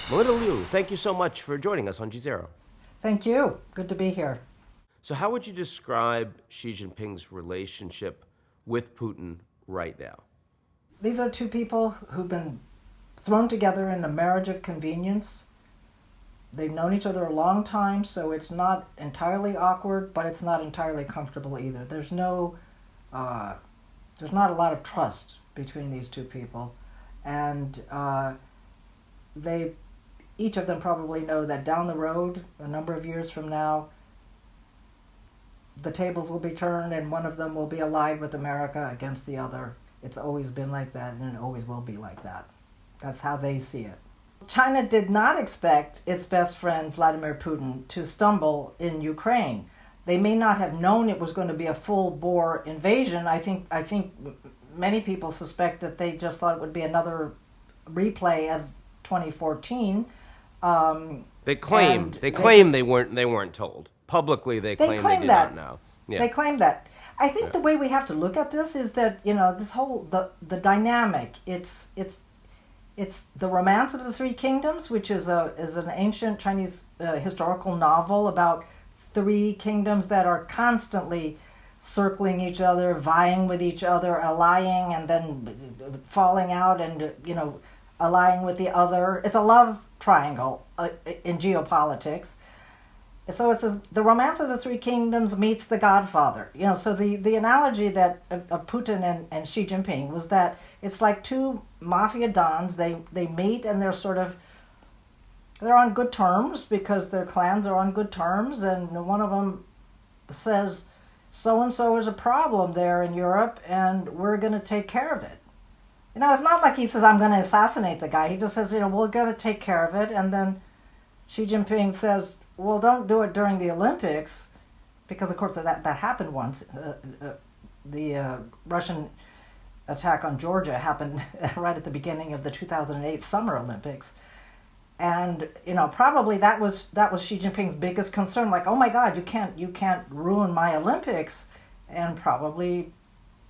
Melinda Liu, thank you so much for joining us on GZERO. Thank you. Good to be here. So how would you describe Xi Jinping's relationship with Putin right now? These are two people who've been thrown together in a marriage of convenience. They've known each other a long time, so it's not entirely awkward, but it's not entirely comfortable either. There's not a lot of trust between these two people, and they each of them probably know that down the road, a number of years from now, the tables will be turned and one of them will be allied with America against the other. It's always been like that, and it always will be like that. That's how they see it. China did not expect its best friend Vladimir Putin to stumble in Ukraine. They may not have known it was going to be a full-bore invasion. I think many people suspect that they just thought it would be another replay of 2014. They claim they weren't told. Publicly they claim they did not know. Yeah. They claim that. I think the way we have to look at this is that, this whole the dynamic, it's the Romance of the Three Kingdoms, which is an ancient Chinese historical novel about three kingdoms that are constantly circling each other, vying with each other, allying, and then falling out, and allying with the other. It's a love triangle in geopolitics. So it's the Romance of the Three Kingdoms meets The Godfather. So the analogy that of Putin and Xi Jinping was that it's like two mafia dons. They meet and they're on good terms because their clans are on good terms, and one of them says, so-and-so is a problem there in Europe, and we're going to take care of it. It's not like he says, I'm going to assassinate the guy. He just says, we're going to take care of it. And then Xi Jinping says, well, don't do it during the Olympics, because, of course, that happened once. The Russian attack on Georgia happened right at the beginning of the 2008 Summer Olympics. And, probably that was Xi Jinping's biggest concern. Like, oh, my God, you can't ruin my Olympics. And probably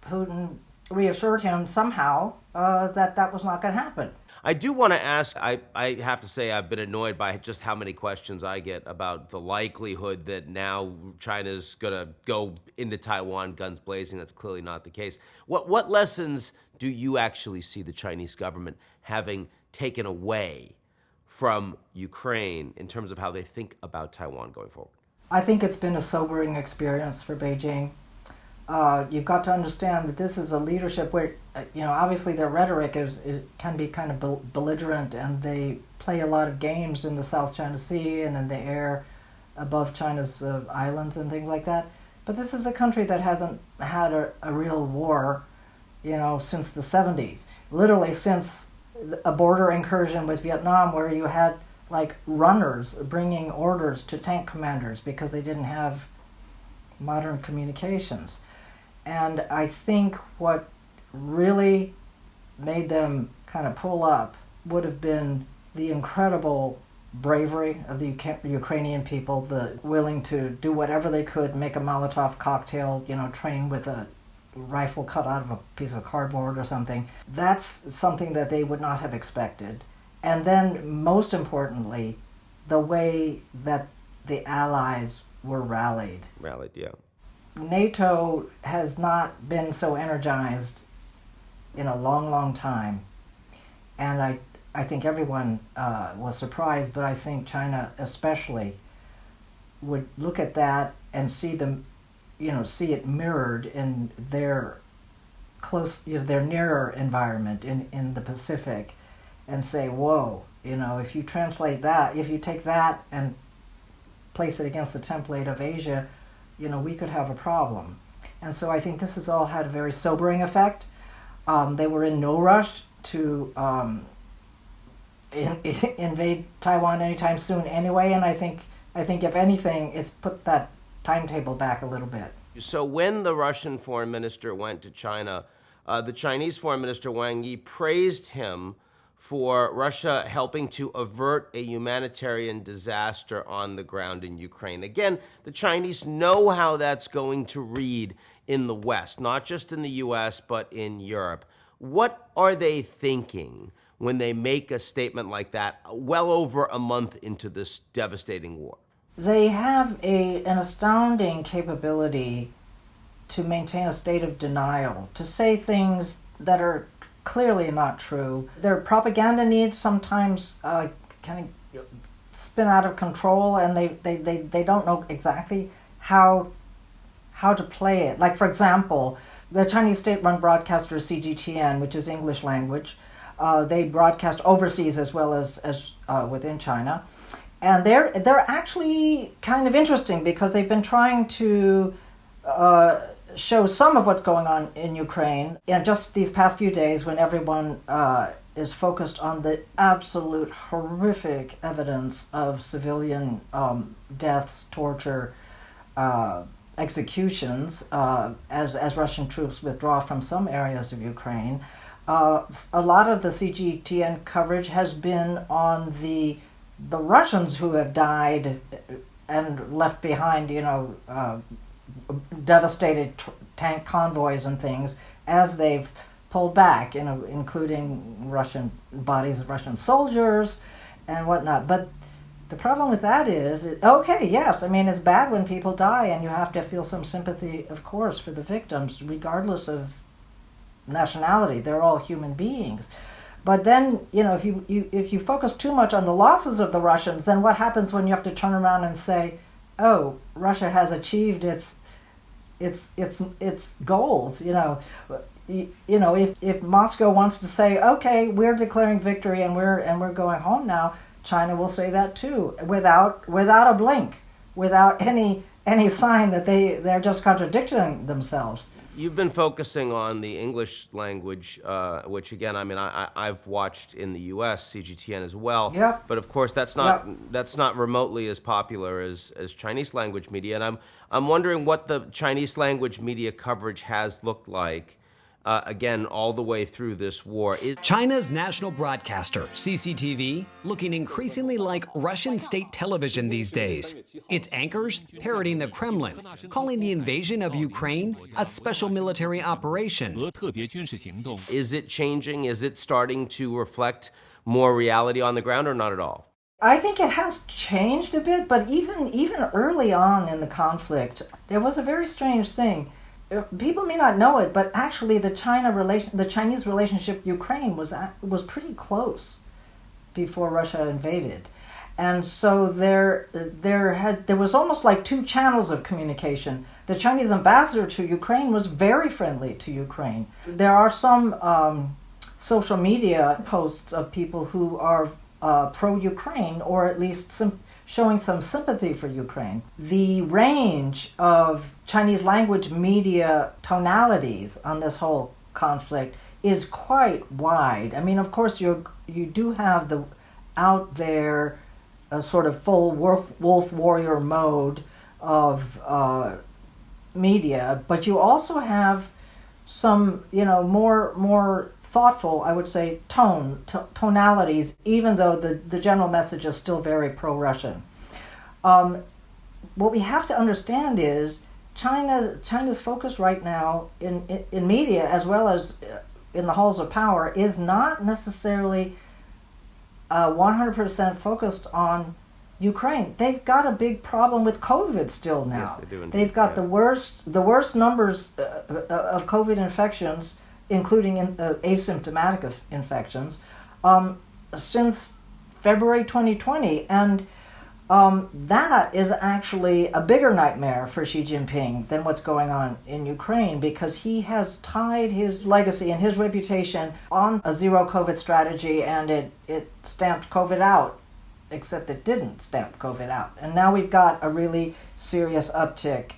Putin reassured him somehow that was not going to happen. I do want to ask, I have to say I've been annoyed by just how many questions I get about the likelihood that now China's going to go into Taiwan guns blazing. That's clearly not the case. What lessons do you actually see the Chinese government having taken away from Ukraine in terms of how they think about Taiwan going forward? I think it's been a sobering experience for Beijing. You've got to understand that this is a leadership where, obviously their rhetoric can be kind of belligerent, and they play a lot of games in the South China Sea and in the air above China's islands and things like that. But this is a country that hasn't had a real war, since the 70s. Literally since a border incursion with Vietnam, where you had like runners bringing orders to tank commanders because they didn't have modern communications. And I think what really made them kind of pull up would have been the incredible bravery of the Ukrainian people, the willing to do whatever they could, make a Molotov cocktail, train with a rifle cut out of a piece of cardboard or something. That's something that they would not have expected. And then, most importantly, the way that the Allies were rallied. Rallied, yeah. NATO has not been so energized in a long, long time. And I think everyone was surprised, but I think China especially would look at that and see it mirrored in their their nearer environment in the Pacific, and say, whoa, if you translate that, if you take that and place it against the template of Asia, we could have a problem. And so I think this has all had a very sobering effect. They were in no rush to invade Taiwan anytime soon anyway, and I think if anything, it's put that timetable back a little bit. So when the Russian foreign minister went to China, the Chinese foreign minister Wang Yi praised him for Russia helping to avert a humanitarian disaster on the ground in Ukraine. Again, the Chinese know how that's going to read in the West, not just in the US, but in Europe. What are they thinking when they make a statement like that well over a month into this devastating war? They have an astounding capability to maintain a state of denial, to say things that are clearly not true. Their propaganda needs sometimes kind of spin out of control, and they don't know exactly how to play it. Like, for example, the Chinese state-run broadcaster CGTN, which is English language, they broadcast overseas as well as within China. And they're actually kind of interesting because they've been trying to show some of what's going on in Ukraine. And just these past few days, when everyone is focused on the absolute horrific evidence of civilian deaths, torture, executions, as Russian troops withdraw from some areas of Ukraine, a lot of the CGTN coverage has been on the Russians who have died and left behind, devastated tank convoys and things as they've pulled back, including Russian bodies of Russian soldiers and whatnot. But the problem with that is, okay, yes, I mean, it's bad when people die, and you have to feel some sympathy, of course, for the victims, regardless of nationality. They're all human beings. But then, if you focus too much on the losses of the Russians, then what happens when you have to turn around and say, "Oh, Russia has achieved its goals"? If Moscow wants to say, "Okay, we're declaring victory and we're going home now," China will say that too, without a blink, without any sign that they're just contradicting themselves. You've been focusing on the English language, which again, I mean, I've watched in the U.S. CGTN as well. Yep. But of course, that's not remotely as popular as Chinese language media. And I'm wondering what the Chinese language media coverage has looked like, again, all the way through this war. China's national broadcaster, CCTV, looking increasingly like Russian state television these days. Its anchors parroting the Kremlin, calling the invasion of Ukraine a special military operation. Is it changing? Is it starting to reflect more reality on the ground, or not at all? I think it has changed a bit, but even early on in the conflict, there was a very strange thing. People may not know it, but actually the Chinese relationship with Ukraine was pretty close before Russia invaded, and so there was almost like two channels of communication. The Chinese ambassador to Ukraine was very friendly to Ukraine. There are some social media posts of people who are pro-Ukraine, or at least showing some sympathy for Ukraine. The range of Chinese language media tonalities on this whole conflict is quite wide. I mean, of course, you do have the out there sort of full wolf warrior mode of media, but you also have some, more thoughtful, I would say, tonalities, even though the general message is still very pro-Russian. What we have to understand is China's focus right now in media, as well as in the halls of power, is not necessarily 100% focused on Ukraine. They've got a big problem with COVID still now. Yes, they do indeed. They've got the worst numbers of COVID infections, including asymptomatic infections, since February 2020. And that is actually a bigger nightmare for Xi Jinping than what's going on in Ukraine, because he has tied his legacy and his reputation on a zero COVID strategy, and it stamped COVID out, except it didn't stamp COVID out. And now we've got a really serious uptick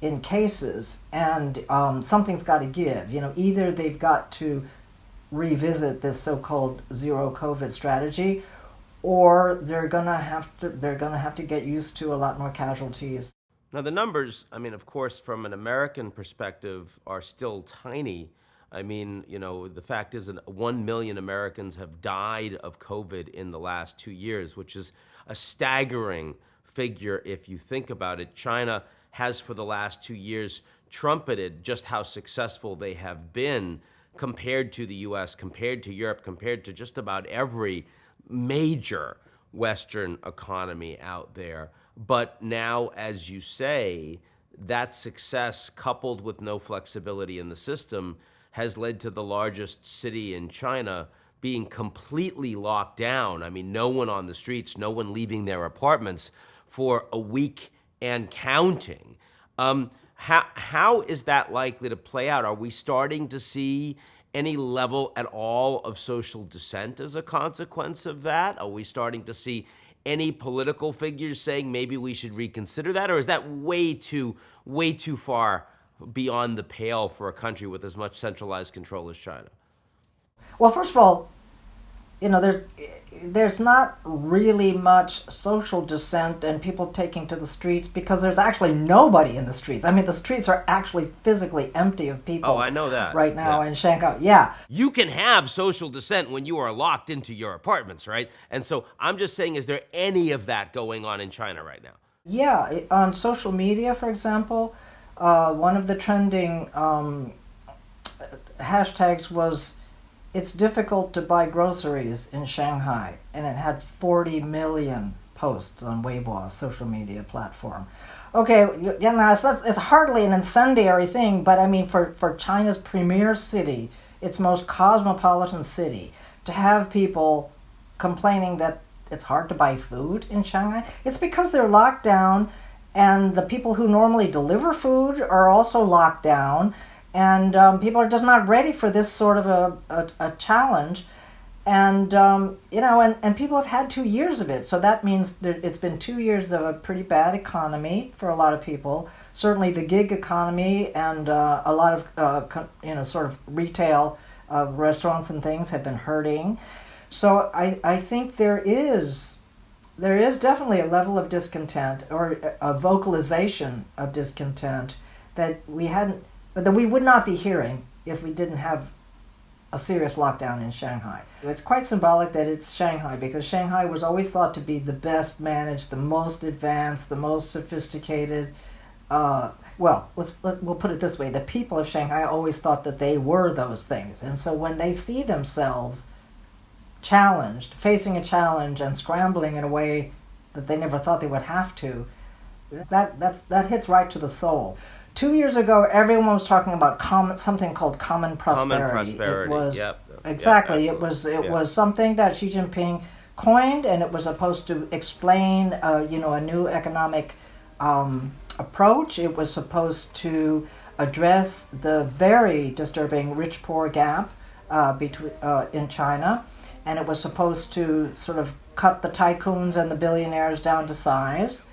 in cases, and something's got to give. Either they've got to revisit this so-called zero COVID strategy, or they're gonna have to get used to a lot more casualties. Now, the numbers, I mean, of course, from an American perspective, are still tiny. I mean, the fact is that 1 million Americans have died of COVID in the last 2 years, which is a staggering figure if you think about it. China has, for the last 2 years, trumpeted just how successful they have been compared to the US, compared to Europe, compared to just about every major Western economy out there. But now, as you say, that success coupled with no flexibility in the system has led to the largest city in China being completely locked down. I mean, no one on the streets, no one leaving their apartments for a week and counting. How is that likely to play out? Are we starting to see any level at all of social dissent as a consequence of that? Are we starting to see any political figures saying maybe we should reconsider that? Or is that way too far beyond the pale for a country with as much centralized control as China? Well, first of all, there's not really much social dissent and people taking to the streets because there's actually nobody in the streets. I mean, the streets are actually physically empty of people. Oh, I know that. Right now Yeah. in Shanghai. Yeah. You can have social dissent when you are locked into your apartments, right? And so I'm just saying, is there any of that going on in China right now? Yeah. On social media, for example, one of the trending hashtags was "It's difficult to buy groceries in Shanghai," and it had 40 million posts on Weibo, a social media platform. Okay, it's hardly an incendiary thing, but I mean, for China's premier city, its most cosmopolitan city, to have people complaining that it's hard to buy food in Shanghai, it's because they're locked down, and the people who normally deliver food are also locked down. And people are just not ready for this sort of a challenge. And, and people have had 2 years of it. So that means that it's been 2 years of a pretty bad economy for a lot of people. Certainly the gig economy and a lot of, sort of retail restaurants and things have been hurting. So I think there is definitely a level of discontent or a vocalization of discontent that we would not be hearing if we didn't have a serious lockdown in Shanghai. It's quite symbolic that it's Shanghai because Shanghai was always thought to be the best managed, the most advanced, the most sophisticated. We'll put it this way: the people of Shanghai always thought that they were those things, and so when they see themselves challenged, facing a challenge, and scrambling in a way that they never thought they would have to, that hits right to the soul. 2 years ago, everyone was talking about something called common prosperity. Common prosperity. It was, yep. Exactly. Yep, It was something that Xi Jinping coined, and it was supposed to explain, a new economic approach. It was supposed to address the very disturbing rich-poor gap in China, and it was supposed to sort of cut the tycoons and the billionaires down to size,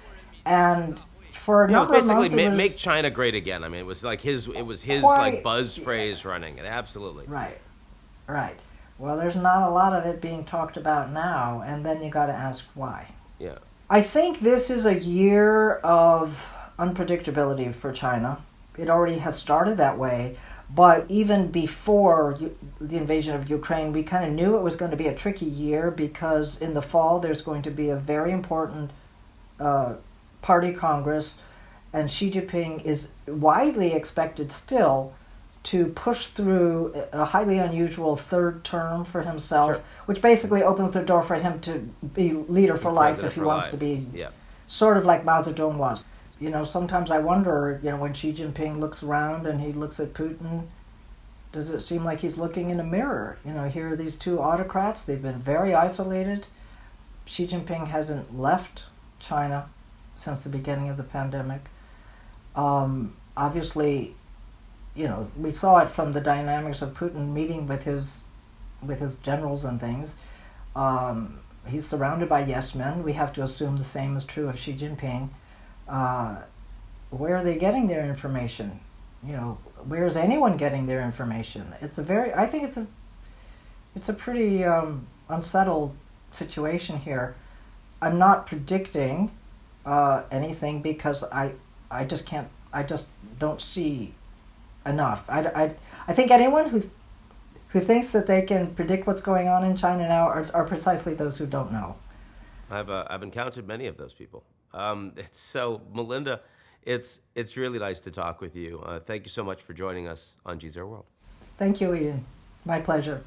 and for a number of months, make China great again. I mean, it was his quite, buzz phrase running. Absolutely. Right. Well, there's not a lot of it being talked about now, and then you got to ask why. Yeah. I think this is a year of unpredictability for China. It already has started that way, but even before the invasion of Ukraine, we kind of knew it was going to be a tricky year because in the fall there's going to be a very important party congress, and Xi Jinping is widely expected still to push through a highly unusual third term for himself, Sure. which basically opens the door for him to be leader for life if he wants to be, sort of like Mao Zedong was. Sometimes I wonder, when Xi Jinping looks around and he looks at Putin, does it seem like he's looking in a mirror? Here are these two autocrats. They've been very isolated. Xi Jinping hasn't left China since the beginning of the pandemic. Obviously, we saw it from the dynamics of Putin meeting with his generals and things. He's surrounded by yes men. We have to assume the same is true of Xi Jinping. Where are they getting their information? Where is anyone getting their information? I think it's a pretty unsettled situation here. I'm not predicting anything because I just don't see enough. I think anyone who thinks that they can predict what's going on in China now are precisely those who don't know. I've encountered many of those people. Melinda, it's really nice to talk with you. Thank you so much for joining us on GZERO World. Thank you, Ian. My pleasure.